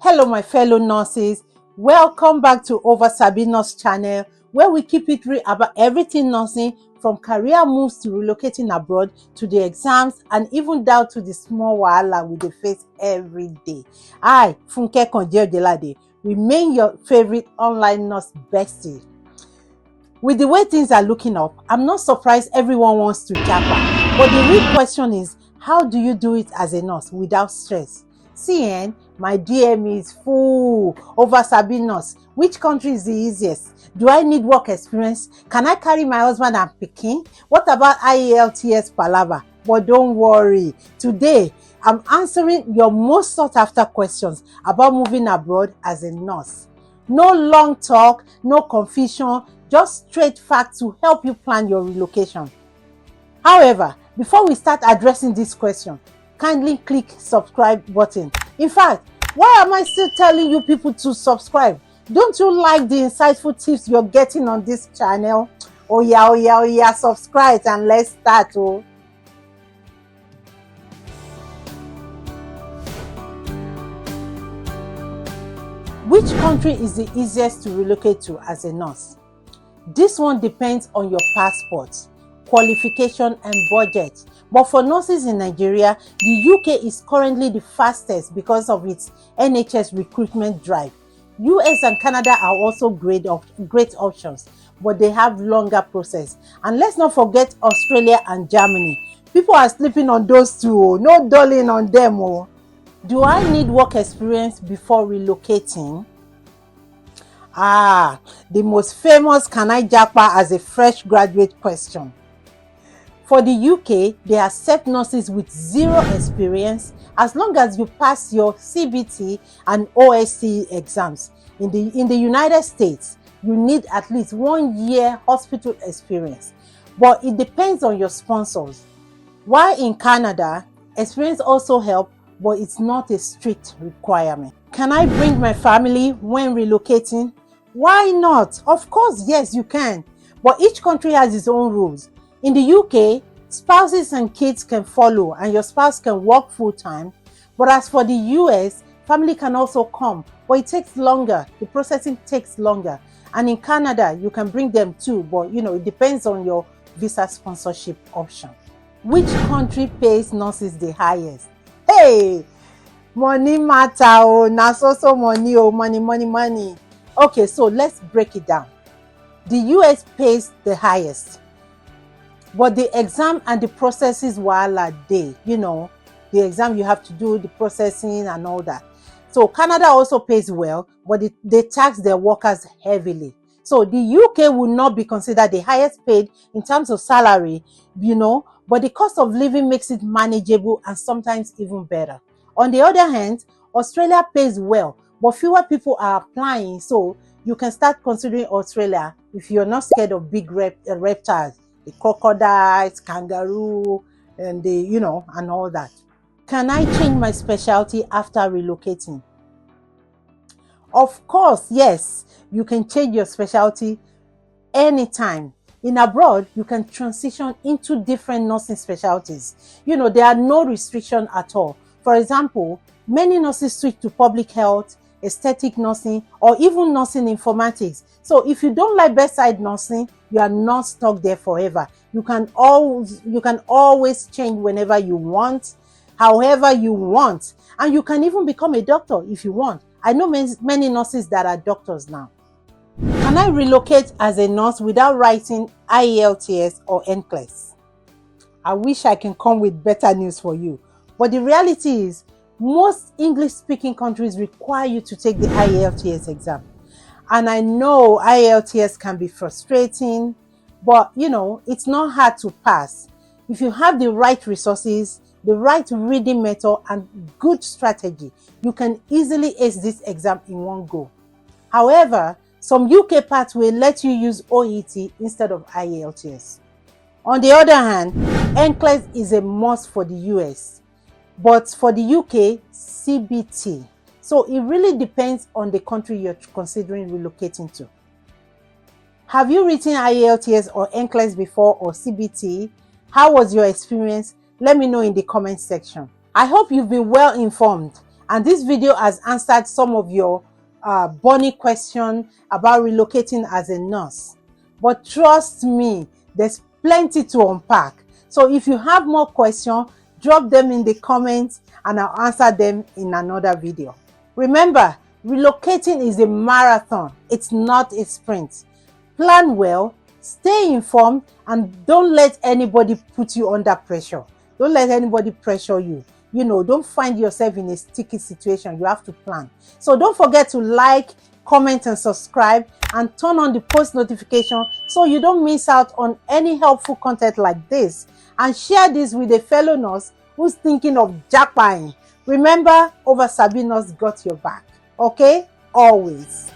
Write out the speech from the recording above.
Hello my fellow nurses, welcome back to Oversabinurse channel where we keep it real about everything nursing, from career moves to relocating abroad to the exams and even down to the small wahala we dey face every day. I, Funke Konje-Ojelade, remain your favorite online nurse bestie. With the way things are looking up, I'm not surprised everyone wants to japa, but the real question is, how do you do it as a nurse without stress? See, my DM is full. Oversabinurse. Which country is the easiest? Do I need work experience? Can I carry my husband and pikin? What about IELTS palaver? But don't worry. Today, I'm answering your most sought after questions about moving abroad as a nurse. No long talk, no confusion, just straight facts to help you plan your relocation. However, before we start addressing this question, kindly click subscribe button. In fact, why am I still telling you people to subscribe? Don't you like the insightful tips you're getting on this channel? Oh yeah, subscribe and let's start. Oh. Which country is the easiest to relocate to as a nurse? This one depends on your passport, qualification and budget. But for nurses in Nigeria, the UK is currently the fastest because of its NHS recruitment drive. US and Canada are also great options, but they have longer process. And let's not forget Australia and Germany. People are sleeping on those two. No dulling on them. Oh. Do I need work experience before relocating? The most famous "can I japa as a fresh graduate" question. For the UK, they accept nurses with zero experience as long as you pass your CBT and OSCE exams. In the United States, you need at least 1 year hospital experience, but it depends on your sponsors. While in Canada, experience also helps, but it's not a strict requirement. Can I bring my family when relocating? Why not? Of course, yes, you can. But each country has its own rules. In the UK, spouses and kids can follow and your spouse can work full-time. But as for the US, family can also come, but it takes longer. The processing takes longer. And in Canada, you can bring them too, but it depends on your visa sponsorship option. Which country pays nurses the highest? Hey, money matter, oh, na so money, oh, money. Okay, so let's break it down. The US pays the highest, but the exam and the processes wahala dey. The exam you have to do, the processing and all that. So Canada also pays well, but they tax their workers heavily. So the UK will not be considered the highest paid in terms of salary, but the cost of living makes it manageable and sometimes even better. On the other hand, Australia pays well, but fewer people are applying, so you can start considering Australia if you're not scared of big reptiles, the crocodiles, kangaroo, and and all that. Can I change my specialty after relocating? Of course, yes, you can change your specialty anytime. In abroad, you can transition into different nursing specialties. There are no restrictions at all. For example, many nurses switch to public health, aesthetic nursing, or even nursing informatics. So if you don't like bedside nursing, you are not stuck there forever. You can always change whenever you want, however you want, and you can even become a doctor if you want. I know many nurses that are doctors now. Can I relocate as a nurse without writing IELTS or NCLEX? I wish I can come with better news for you, but the reality is most English-speaking countries require you to take the IELTS exam. And I know IELTS can be frustrating, but it's not hard to pass. If you have the right resources, the right reading method, and good strategy, you can easily ace this exam in one go. However, some UK parts will let you use OET instead of IELTS. On the other hand, NCLEX is a must for the US, but for the UK, CBT. So it really depends on the country you're considering relocating to. Have you written IELTS or NCLEX before, or CBT? How was your experience? Let me know in the comment section. I hope you've been well informed And this video has answered some of your burning question about relocating as a nurse. But trust me, there's plenty to unpack. So if you have more questions, drop them in the comments and I'll answer them in another video. Remember, relocating is a marathon. It's not a sprint. Plan well, stay informed, and don't let anybody put you under pressure. Don't let anybody pressure you. Don't find yourself in a sticky situation. You have to plan. So don't forget to like, comment, and subscribe, and turn on the post notification so you don't miss out on any helpful content like this. And share this with a fellow nurse who's thinking of jackpotting. Remember, Oversabinurse got your back. Okay? Always.